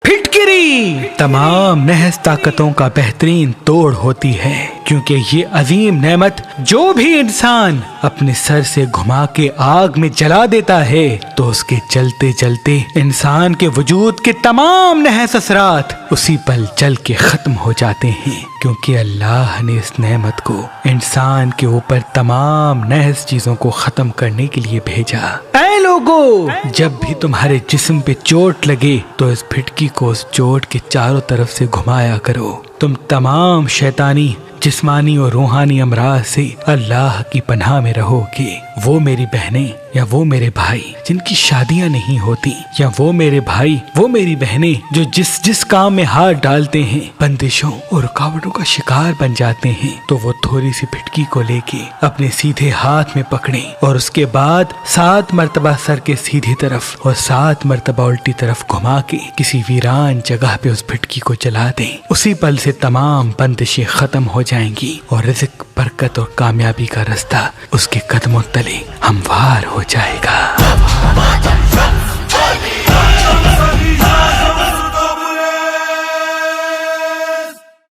پھٹکری تمام نحس طاقتوں کا بہترین توڑ ہوتی ہے، کیونکہ یہ عظیم نعمت جو بھی انسان اپنے سر سے گھما کے آگ میں جلا دیتا ہے تو اس کے جلتے جلتے انسان کے وجود کے تمام نحس اثرات اسی پل جل کے ختم ہو جاتے ہیں، کیونکہ اللہ نے اس نعمت کو انسان کے اوپر تمام نحس چیزوں کو ختم کرنے کے لیے بھیجا۔ اے لوگو، جب بھی تمہارے جسم پہ چوٹ لگے تو اس پھٹکی کو اس چوٹ کے چاروں طرف سے گھمایا کرو، تم تمام شیطانی جسمانی اور روحانی امراض سے اللہ کی پناہ میں رہو گے۔ وہ میری بہنیں یا وہ میرے بھائی جن کی شادیاں نہیں ہوتی، یا وہ میرے بھائی وہ میری بہنیں جو جس کام میں ہاتھ ڈالتے ہیں بندشوں اور رکاوٹوں کا شکار بن جاتے ہیں، تو وہ تھوڑی سی پھٹکی کو لے کے اپنے سیدھے ہاتھ میں پکڑیں اور اس کے بعد 7 مرتبہ سر کے سیدھی طرف اور 7 مرتبہ الٹی طرف گھما کے کسی ویران جگہ پہ اس پھٹکی کو جلا دیں۔ اسی پل سے تمام بندشیں ختم ہو جائیں گی اور رزق، برکت اور کامیابی کا راستہ اس کے قدموں تلے ہموار ہو جائے گا۔